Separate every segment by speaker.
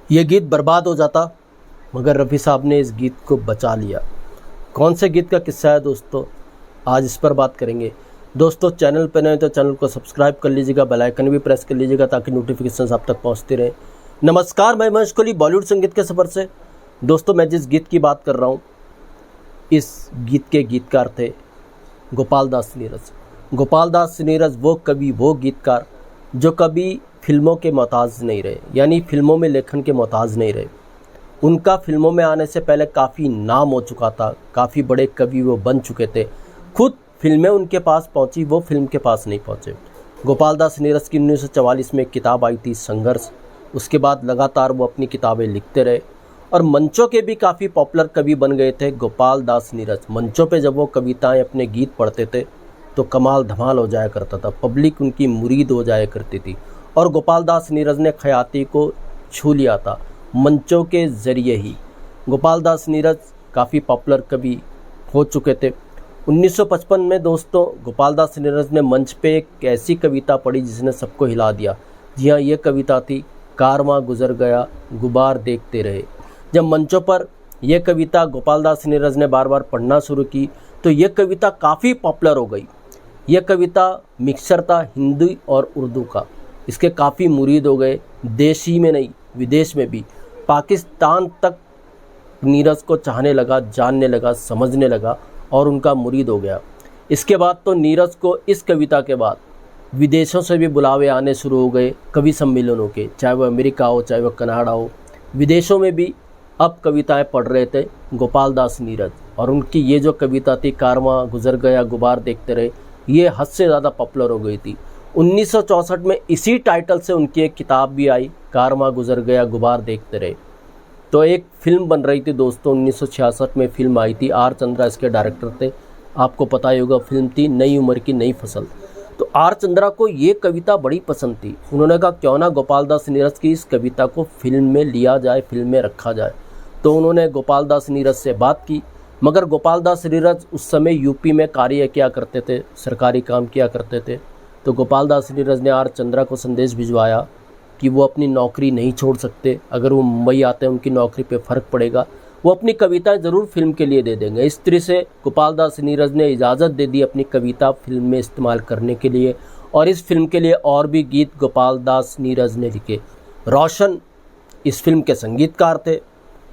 Speaker 1: ये गीत बर्बाद हो जाता, मगर रफ़ी साहब ने इस गीत को बचा लिया। कौन से गीत का किस्सा है दोस्तों, आज इस पर बात करेंगे। दोस्तों चैनल पर नए तो चैनल को सब्सक्राइब कर लीजिएगा, बेल आइकन भी प्रेस कर लीजिएगा ताकि नोटिफिकेशन आप तक पहुंचते रहे। नमस्कार, मैं महेश कोहली बॉलीवुड संगीत के सफ़र से। दोस्तों मैं जिस गीत की बात कर रहा हूँ, इस गीत के गीतकार थे गोपाल दास नीरज। गोपाल दास नीरज वो कवि, वो गीतकार जो कभी फिल्मों के मोहताज नहीं रहे, यानी फिल्मों में लेखन के मोहताज नहीं रहे। उनका फिल्मों में आने से पहले काफ़ी नाम हो चुका था, काफ़ी बड़े कवि वो बन चुके थे। खुद फिल्में उनके पास पहुंची, वो फिल्म के पास नहीं पहुंचे। गोपाल दास नीरज की 1944 में एक किताब आई थी संघर्ष। उसके बाद लगातार वो अपनी किताबें लिखते रहे और मंचों के भी काफ़ी पॉपुलर कवि बन गए थे गोपाल दास नीरज। मंचों पे जब वो कविताएं, अपने गीत पढ़ते थे तो कमाल धमाल हो जाया करता था, पब्लिक उनकी मुरीद हो जाया करती थी। और गोपाल दास नीरज ने ख्याति को छू लिया था मंचों के ज़रिए ही। गोपाल दास नीरज काफ़ी पॉपुलर कवि हो चुके थे। 1955 में दोस्तों गोपाल दास नीरज ने मंच पे एक ऐसी कविता पढ़ी जिसने सबको हिला दिया। जी हाँ, ये कविता थी कारवां गुजर गया गुबार देखते रहे। जब मंचों पर यह कविता गोपाल दास नीरज ने बार बार पढ़ना शुरू की तो ये कविता काफ़ी पॉपुलर हो गई। यह कविता मिक्सचर था हिंदी और उर्दू का। इसके काफ़ी मुरीद हो गए, देश ही में नहीं विदेश में भी। पाकिस्तान तक नीरज को चाहने लगा, जानने लगा, समझने लगा और उनका मुरीद हो गया। इसके बाद तो नीरज को इस कविता के बाद विदेशों से भी बुलावे आने शुरू हो गए कवि सम्मेलनों के, चाहे वो अमेरिका हो, चाहे वो कनाडा हो। विदेशों में भी अब कविताएं पढ़ रहे थे गोपाल दास नीरज। और उनकी ये जो कविता थी कारवां गुजर गया गुबार देखते रहे, ये हद से ज़्यादा पॉपुलर हो गई थी। 1964 में इसी टाइटल से उनकी एक किताब भी आई, कारवां गुजर गया गुबार देखते रहे। तो एक फिल्म बन रही थी दोस्तों, 1966 में फिल्म आई थी। आर चंद्रा इसके डायरेक्टर थे, आपको पता ही होगा। फिल्म थी नई उम्र की नई फसल। तो आर चंद्रा को ये कविता बड़ी पसंद थी। उन्होंने कहा क्यों ना गोपाल दास नीरज की इस कविता को फिल्म में लिया जाए, फिल्म में रखा जाए। तो उन्होंने गोपाल दास नीरज से बात की, मगर गोपाल दास नीरज उस समय यूपी में कार्य किया करते थे, सरकारी काम किया करते थे। तो गोपाल दास नीरज ने आर चंद्रा को संदेश भिजवाया कि वो अपनी नौकरी नहीं छोड़ सकते। अगर वो मुंबई आते हैं उनकी नौकरी पे फ़र्क पड़ेगा, वो अपनी कविताएं ज़रूर फिल्म के लिए दे देंगे। इस तरह से गोपाल दास नीरज ने इजाज़त दे दी अपनी कविता फिल्म में इस्तेमाल करने के लिए। और इस फिल्म के लिए और भी गीत गोपाल दास नीरज ने लिखे। रोशन इस फिल्म के संगीतकार थे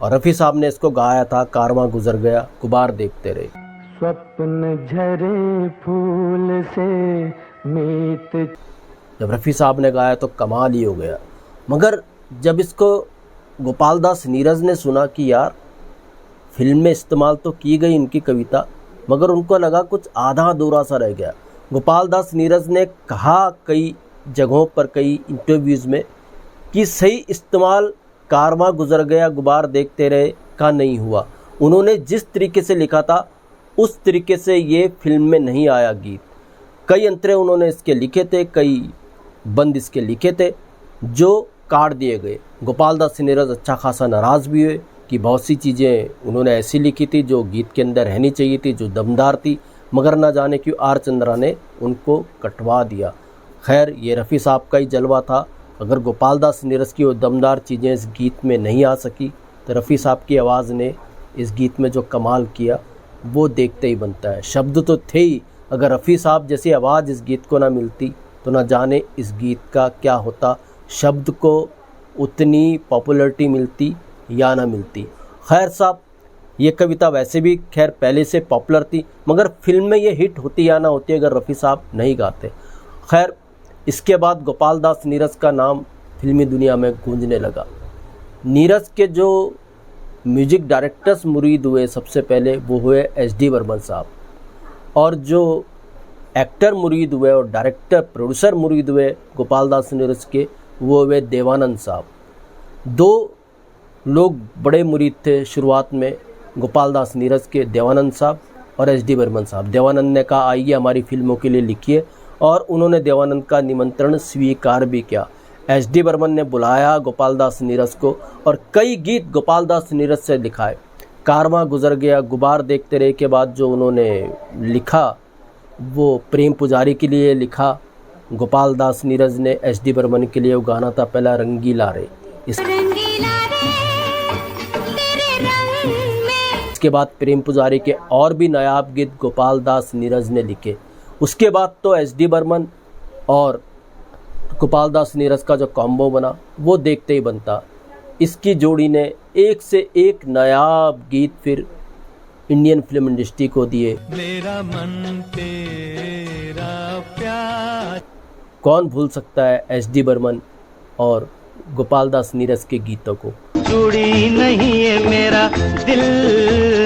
Speaker 1: और रफ़ी साहब ने इसको गाया था कारवां गुजर गया गुबार देखते रहे।
Speaker 2: स्वप्न झरे फूल से मीत।
Speaker 1: जब रफ़ी साहब ने गाया तो कमाल ही हो गया। मगर जब इसको गोपाल दास नीरज ने सुना कि यार फिल्म में इस्तेमाल तो की गई इनकी कविता, मगर उनको लगा कुछ आधा अधूरा सा रह गया। गोपाल दास नीरज ने कहा कई जगहों पर, कई इंटरव्यूज़ में, कि सही इस्तेमाल कारवां गुजर गया गुबार देखते रहे का नहीं हुआ। उन्होंने जिस तरीके से लिखा था उस तरीके से ये फिल्म में नहीं आया गीत। कई अंतरे उन्होंने इसके लिखे थे, कई बंद इसके लिखे थे जो काट दिए गए। गोपाल दास नीरज अच्छा खासा नाराज़ भी हुए कि बहुत सी चीज़ें उन्होंने ऐसी लिखी थी जो गीत के अंदर रहनी चाहिए थी, जो दमदार थी, मगर ना जाने क्यों आर चंद्रा ने उनको कटवा दिया। खैर, ये रफ़ी साहब का ही जलवा था। अगर गोपाल दास नीरज की वो दमदार चीज़ें इस गीत में नहीं आ सकी तो रफ़ी साहब की आवाज़ ने इस गीत में जो कमाल किया वो देखते ही बनता है। शब्द तो थे ही, अगर रफ़ी साहब जैसी आवाज़ इस गीत को ना मिलती तो ना जाने इस गीत का क्या होता, शब्द को उतनी पॉपुलैरिटी मिलती या ना मिलती। खैर साहब, ये कविता वैसे भी खैर पहले से पॉपुलर थी, मगर फिल्म में ये हिट होती या ना होती अगर रफ़ी साहब नहीं गाते। खैर, इसके बाद गोपाल दास नीरज का नाम फिल्मी दुनिया में गूंजने लगा। नीरज के जो म्यूजिक डायरेक्टर्स मुरीद हुए सबसे पहले वो हुए एच.डी. बर्मन साहब, और जो एक्टर मुरीद हुए और डायरेक्टर प्रोड्यूसर मुरीद हुए गोपाल दास नीरज के, वो हुए देवानंद साहब। दो लोग बड़े मुरीद थे शुरुआत में गोपाल दास नीरज के, देवानंद साहब और एच.डी. बर्मन साहब। देवानंद ने कहा आइए हमारी फिल्मों के लिए लिखिए, और उन्होंने देवानंद का निमंत्रण स्वीकार भी किया। एच.डी. बर्मन ने बुलाया गोपाल दास नीरज को और कई गीत गोपाल दास नीरज से लिखाए। कारवां गुजर गया गुबार देखते रहे के बाद जो उन्होंने लिखा वो प्रेम पुजारी के लिए लिखा। गोपाल दास नीरज ने एच.डी. बर्मन के लिए वो गाना था पहला रंगीला रे। इस
Speaker 3: खिला दे तेरे रंग में।
Speaker 1: इसके बाद प्रेम पुजारी के और भी नायाब गीत गोपाल दास नीरज ने लिखे। उसके बाद तो एस.डी. बर्मन और गोपाल दास नीरज का जो कॉम्बो बना वो देखते ही बनता। इसकी जोड़ी ने एक से एक नायाब गीत फिर इंडियन फिल्म इंडस्ट्री को दिए।
Speaker 2: मेरा मन तेरा प्यार।
Speaker 1: कौन भूल सकता है एस.डी. बर्मन और गोपाल दास नीरज के गीतों को।
Speaker 2: चूड़ी नहीं है मेरा दिल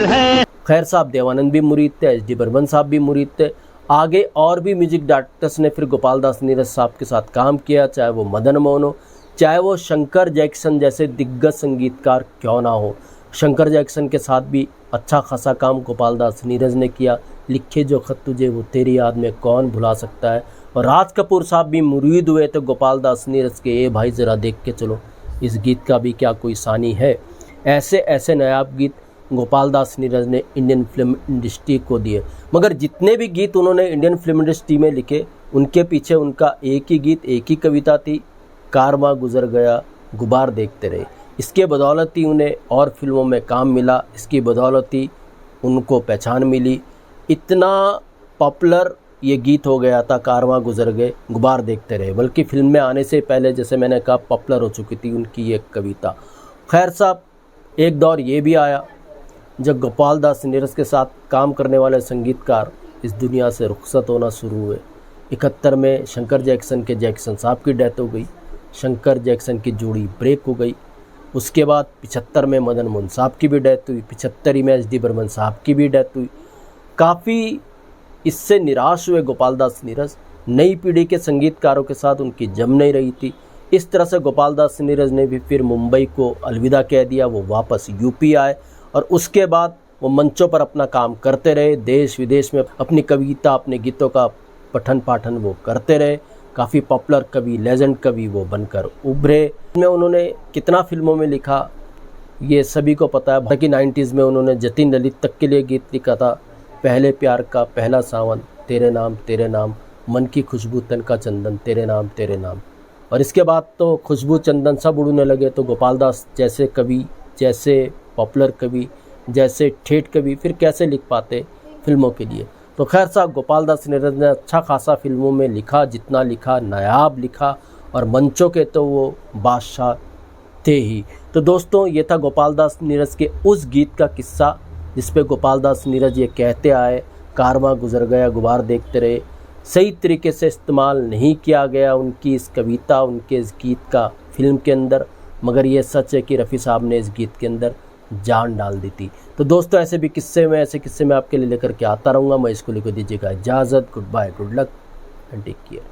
Speaker 2: है।
Speaker 1: खैर साहब देवानंद भी मुरीद थे, एस.डी. बर्मन साहब भी मुरीद थे। आगे और भी म्यूजिक डायरेक्टर्स ने फिर गोपाल दास नीरज साहब के साथ काम किया, चाहे वो मदन मोहन हो, चाहे वो शंकर जैक्सन जैसे दिग्गज संगीतकार क्यों ना हो। शंकर जैक्सन के साथ भी अच्छा खासा काम गोपाल दास नीरज ने किया। लिखे जो खत तुझे वो तेरी याद में कौन भुला सकता है। और राज कपूर साहब भी मुरीद हुए थे गोपाल दास नीरज के। ए भाई ज़रा देख के चलो, इस गीत का भी क्या कोई सानी है। ऐसे ऐसे नायाब गीत गोपाल दास नीरज ने इंडियन फिल्म इंडस्ट्री को दिए। मगर जितने भी गीत उन्होंने इंडियन फिल्म इंडस्ट्री में लिखे, उनके पीछे उनका एक ही गीत, एक ही कविता थी, कारवां गुजर गया गुबार देखते रहे। इसके बदौलत ही उन्हें और फिल्मों में काम मिला, इसकी बदौलत ही उनको पहचान मिली। इतना पॉपुलर ये गीत हो गया था, कारवां गुजर गए गुबार देखते रहे, बल्कि फिल्म में आने से पहले जैसे मैंने कहा पॉपुलर हो चुकी थी उनकी ये कविता। खैर साहब एक दौर ये भी आया जब गोपाल दास नीरज के साथ काम करने वाले संगीतकार इस दुनिया से रुखसत होना शुरू हुए। 71 में शंकर जैक्सन के जैक्सन साहब की डेथ हो गई, शंकर जैक्सन की जोड़ी ब्रेक हो गई। उसके बाद 75 में मदन मोहन साहब की भी डेथ हुई, 75 में एस.डी. बर्मन साहब की भी डेथ हुई। काफ़ी इससे निराश हुए गोपाल दास नीरज। नई पीढ़ी के संगीतकारों के साथ उनकी जम नहीं रही थी। इस तरह से गोपाल दास नीरज ने भी फिर मुंबई को अलविदा कह दिया। वो वापस यूपी आए और उसके बाद वो मंचों पर अपना काम करते रहे, देश विदेश में अपनी कविता, अपने गीतों का पठन पाठन वो करते रहे। काफ़ी पॉपुलर कवि, लेजेंड कवि वो बनकर उभरे। में उन्होंने कितना फिल्मों में लिखा ये सभी को पता है। बाकी 90s में उन्होंने जतिन ललित तक के लिए गीत लिखा था। पहले प्यार का पहला सावन, तेरे नाम, मन की खुशबू तन का चंदन, तेरे नाम। और इसके बाद तो खुशबू चंदन सब उड़ने लगे। तो गोपाल दास जैसे कवि, जैसे पॉपुलर कवि, जैसे ठेठ कवि फिर कैसे लिख पाते फिल्मों के लिए। तो खैर साहब गोपाल दास नीरज ने अच्छा खासा फिल्मों में लिखा, जितना लिखा नायाब लिखा, और मंचों के तो वो बादशाह थे ही। तो दोस्तों ये था गोपाल दास नीरज के उस गीत का किस्सा जिस पे गोपाल दास नीरज ये कहते आए, कारवां गुजर गया गुबार देखते रहे। सही तरीके से इस्तेमाल नहीं किया गया उनकी इस कविता, उनके इस गीत का फिल्म के अंदर, मगर ये सच है कि रफ़ी साहब ने इस गीत के अंदर जान डाल दी थी। तो दोस्तों ऐसे किस्से मैं आपके लिए लेकर के आता रहूँगा। मैं इसको लेकर दीजिएगा इजाज़त। Goodbye, good luck and take care.